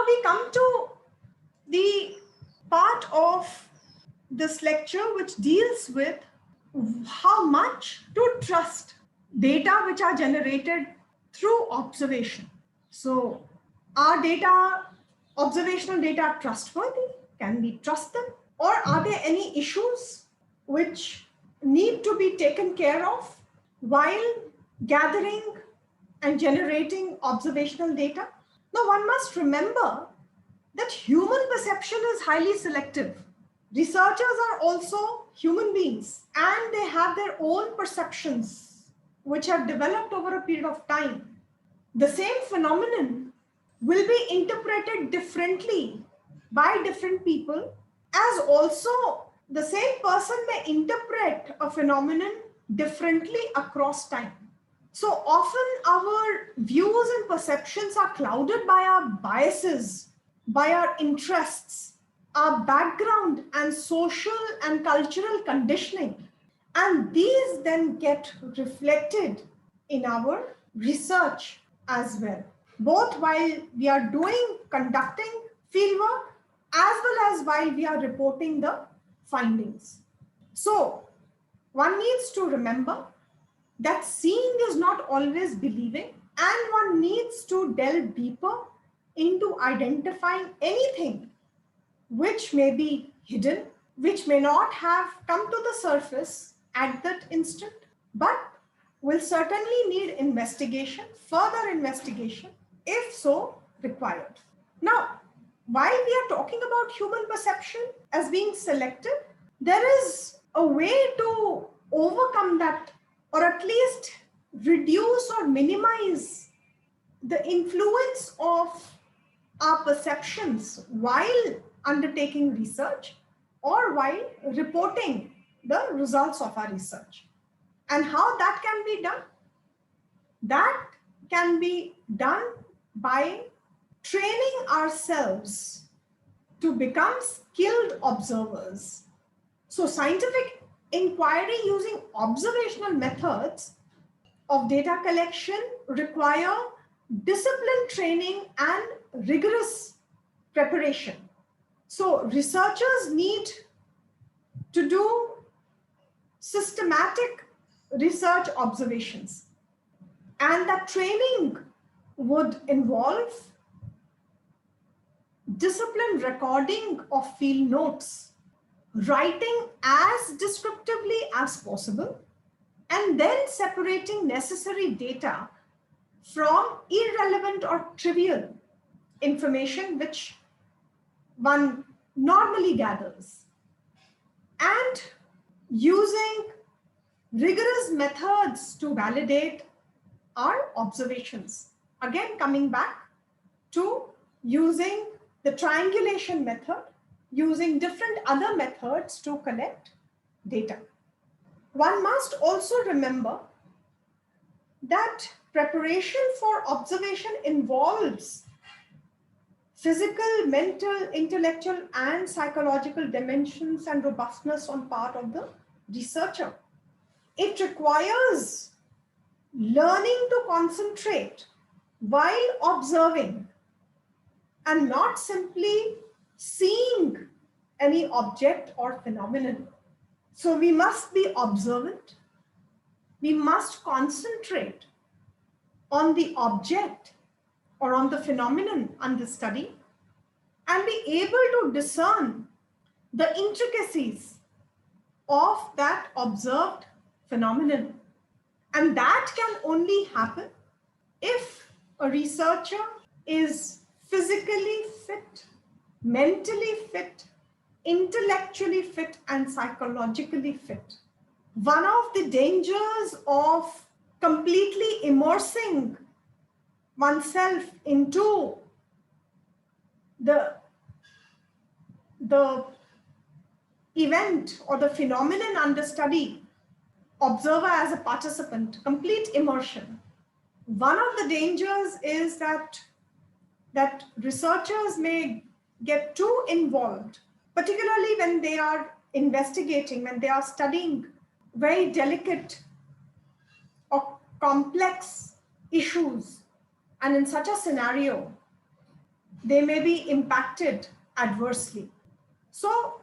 we come to the part of this lecture which deals with how much to trust data which are generated through observation. So are observational data trustworthy? Can we trust them? Or are there any issues which need to be taken care of while gathering and generating observational data? Now, one must remember that human perception is highly selective. Researchers are also human beings and they have their own perceptions which have developed over a period of time. The same phenomenon will be interpreted differently by different people, as also the same person may interpret a phenomenon differently across time. So often our views and perceptions are clouded by our biases, by our interests, our background and social and cultural conditioning. And these then get reflected in our research as well, both while we are conducting fieldwork as well as while we are reporting the findings. So one needs to remember that seeing is not always believing, and one needs to delve deeper into identifying anything which may be hidden, which may not have come to the surface at that instant, but will certainly need investigation, further investigation, if so required. Now, while we are talking about human perception as being selective, there is a way to overcome that, or at least reduce or minimize the influence of our perceptions while undertaking research or while reporting the results of our research. And how that can be done? That can be done by training ourselves to become skilled observers. So scientific inquiry using observational methods of data collection require disciplined training and rigorous preparation. So researchers need to do systematic research observations, and that training would involve disciplined recording of field notes, writing as descriptively as possible, and then separating necessary data from irrelevant or trivial information which one normally gathers, and using rigorous methods to validate our observations. Again, coming back to using the triangulation method, using different other methods to collect data. One must also remember that preparation for observation involves physical, mental, intellectual, and psychological dimensions and robustness on part of the researcher. It requires learning to concentrate while observing and not simply seeing any object or phenomenon. So we must be observant. We must concentrate on the object or on the phenomenon under study and be able to discern the intricacies of that observed phenomenon. And that can only happen if a researcher is physically fit, mentally fit, intellectually fit, and psychologically fit. One of the dangers of completely immersing oneself into the event or the phenomenon under study, observer as a participant, complete immersion. One of the dangers is that researchers may get too involved, particularly when they are investigating, when they are studying very delicate or complex issues. And in such a scenario, they may be impacted adversely. So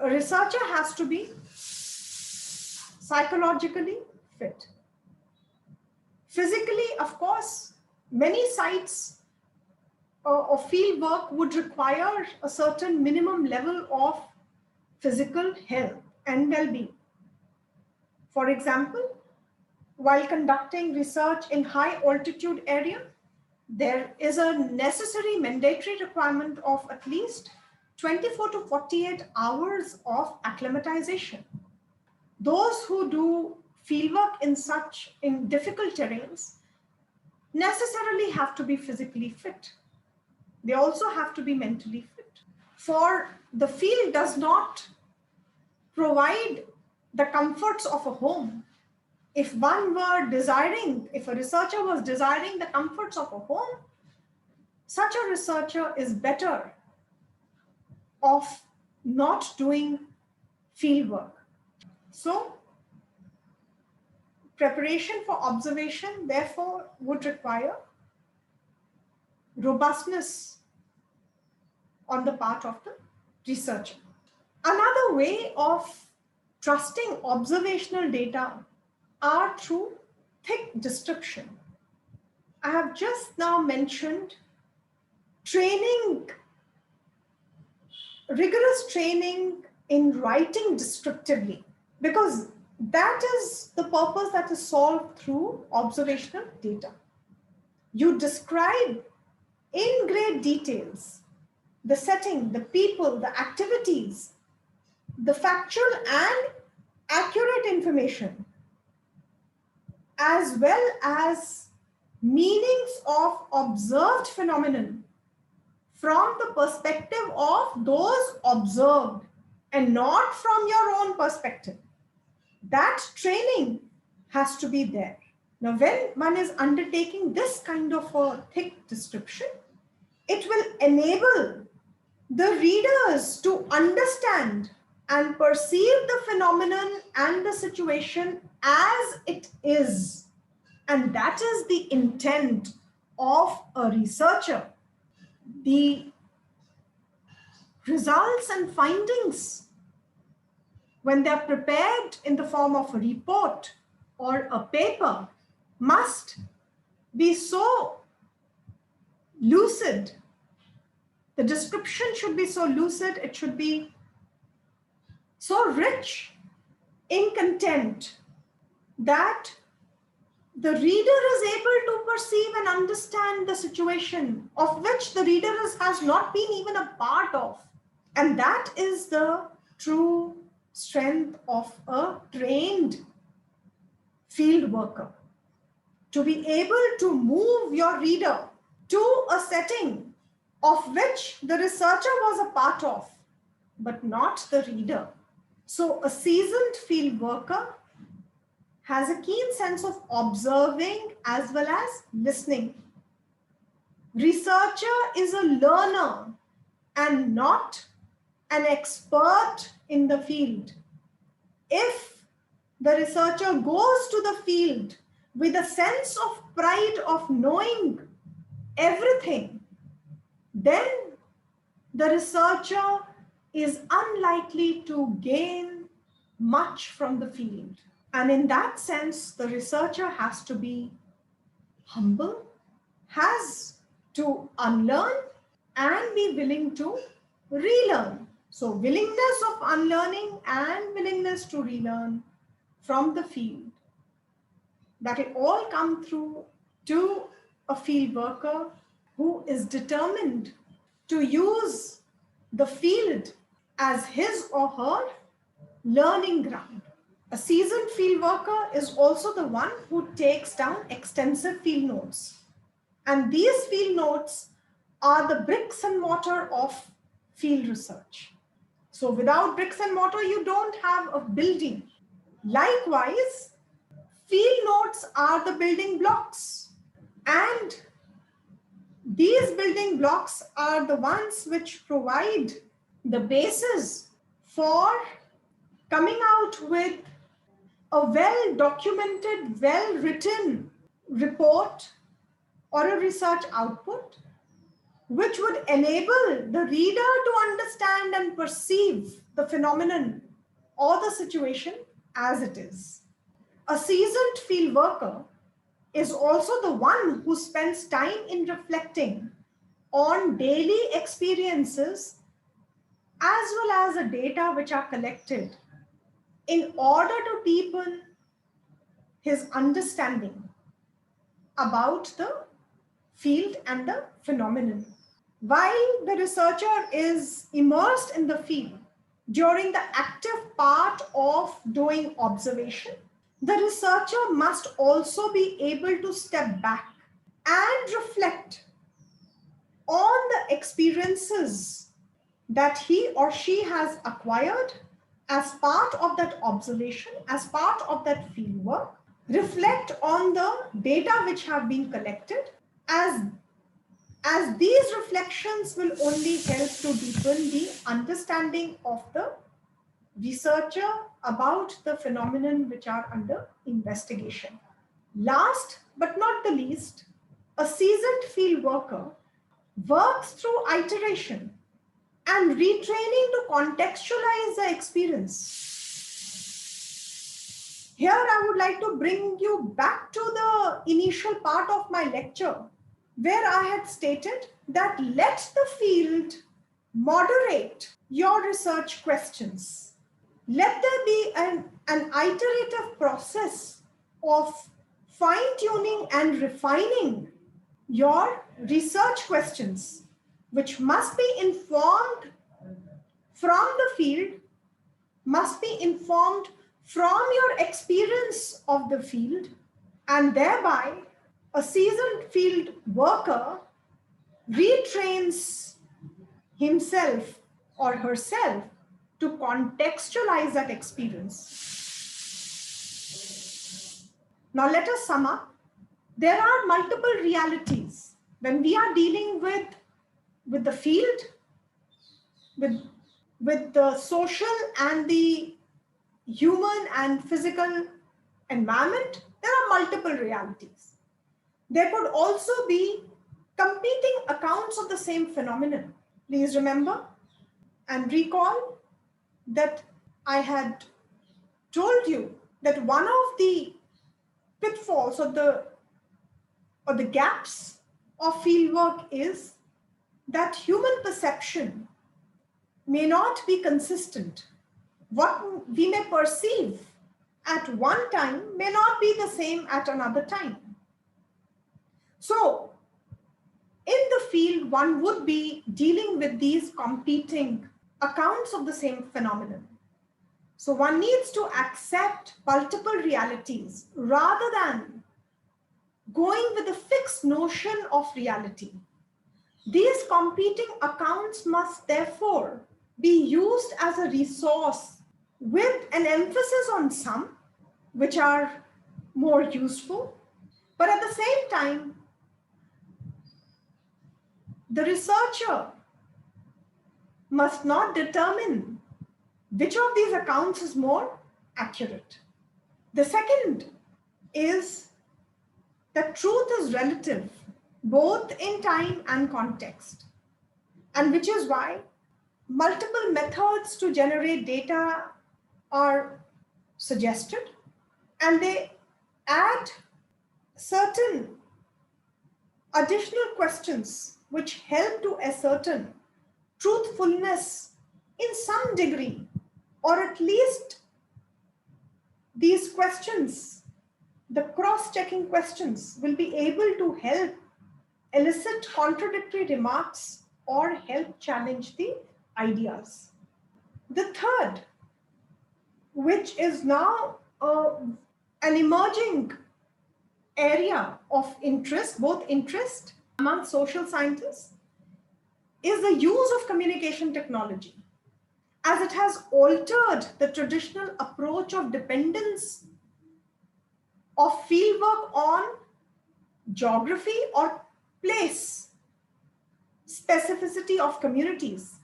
a researcher has to be psychologically fit. Physically, of course, many sites of field work would require a certain minimum level of physical health and well-being. For example, while conducting research in high altitude area, there is a necessary mandatory requirement of at least 24 to 48 hours of acclimatization. Those who do fieldwork in difficult terrains necessarily have to be physically fit. They also have to be mentally fit. For the field does not provide the comforts of a home. If a researcher was desiring the comforts of a home, such a researcher is better off not doing field work. So, preparation for observation, therefore, would require robustness on the part of the researcher. Another way of trusting observational data are through thick description. I have just now mentioned rigorous training in writing descriptively, because that is the purpose that is solved through observational data. You describe in great details the setting, the people, the activities, the factual and accurate information, as well as meanings of observed phenomenon from the perspective of those observed and not from your own perspective. That training has to be there. Now, when one is undertaking this kind of a thick description, it will enable the readers to understand and perceive the phenomenon and the situation as it is. And that is the intent of a researcher. The results and findings, when they're prepared in the form of a report or a paper, must be so lucid. The description should be so lucid, it should be so rich in content that the reader is able to perceive and understand the situation of which the reader has not been even a part of. And that is the true strength of a trained field worker. To be able to move your reader to a setting of which the researcher was a part of, but not the reader. So a seasoned field worker has a keen sense of observing as well as listening. Researcher is a learner and not an expert in the field. If the researcher goes to the field with a sense of pride of knowing everything, then the researcher is unlikely to gain much from the field. And in that sense, the researcher has to be humble, has to unlearn and be willing to relearn. So willingness of unlearning and willingness to relearn from the field, that will all come through to a field worker who is determined to use the field as his or her learning ground. A seasoned field worker is also the one who takes down extensive field notes. And these field notes are the bricks and mortar of field research. So without bricks and mortar, you don't have a building. Likewise, field notes are the building blocks. And these building blocks are the ones which provide the basis for coming out with a well-documented, well-written report or a research output, which would enable the reader to understand and perceive the phenomenon or the situation as it is. A seasoned field worker is also the one who spends time in reflecting on daily experiences as well as the data which are collected in order to deepen his understanding about the field and the phenomenon. While the researcher is immersed in the field during the active part of doing observation, the researcher must also be able to step back and reflect on the experiences that he or she has acquired as part of that observation, as part of that field work, reflect on the data which have been collected, as these reflections will only help to deepen the understanding of the researcher about the phenomenon which are under investigation. Last but not the least, a seasoned field worker works through iteration and retraining to contextualize the experience. Here I would like to bring you back to the initial part of my lecture where I had stated that let the field moderate your research questions. Let there be an iterative process of fine-tuning and refining your research questions, which must be informed from the field, must be informed from your experience of the field, and thereby a seasoned field worker retrains himself or herself to contextualize that experience. Now let us sum up. There are multiple realities when we are dealing with the field, with the social and the human and physical environment. There are multiple realities. There could also be competing accounts of the same phenomenon. Please remember and recall that I had told you that one of the pitfalls or the gaps of fieldwork is that human perception may not be consistent. What we may perceive at one time may not be the same at another time. So, in the field, one would be dealing with these competing accounts of the same phenomenon. So, one needs to accept multiple realities rather than going with a fixed notion of reality. These competing accounts must therefore be used as a resource with an emphasis on some which are more useful, but at the same time, the researcher must not determine which of these accounts is more accurate. The second is that truth is relative, both in time and context, and which is why multiple methods to generate data are suggested, and they add certain additional questions which help to ascertain truthfulness in some degree, or at least these questions, the cross-checking questions, will be able to help elicit contradictory remarks or help challenge the ideas. The third, which is now an emerging area of interest, both interest among social scientists, is the use of communication technology, as it has altered the traditional approach of dependence of fieldwork on geography or place specificity of communities.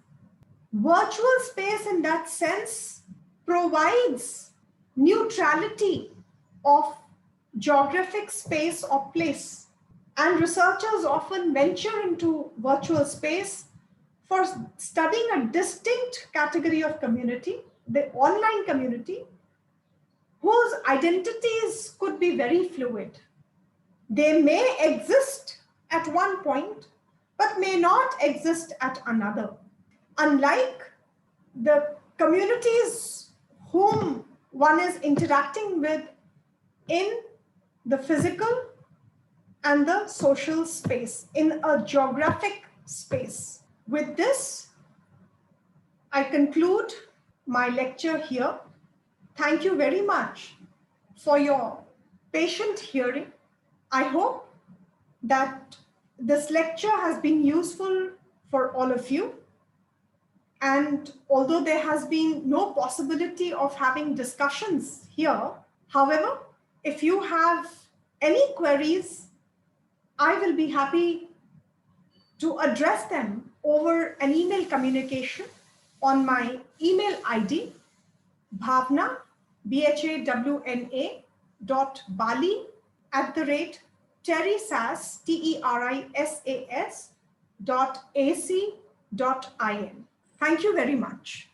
Virtual space in that sense provides neutrality of geographic space or place, And researchers often venture into virtual space for studying a distinct category of community, the online community, whose identities could be very fluid. They may exist at one point, but may not exist at another. Unlike the communities whom one is interacting with in the physical and the social space, in a geographic space. With this, I conclude my lecture here. Thank you very much for your patient hearing. I hope that this lecture has been useful for all of you. And although there has been no possibility of having discussions here, however, if you have any queries, I will be happy to address them over an email communication on my email ID, Bhavna, BHAWNA .bali @terisas, TERISAS .ac.in. Thank you very much.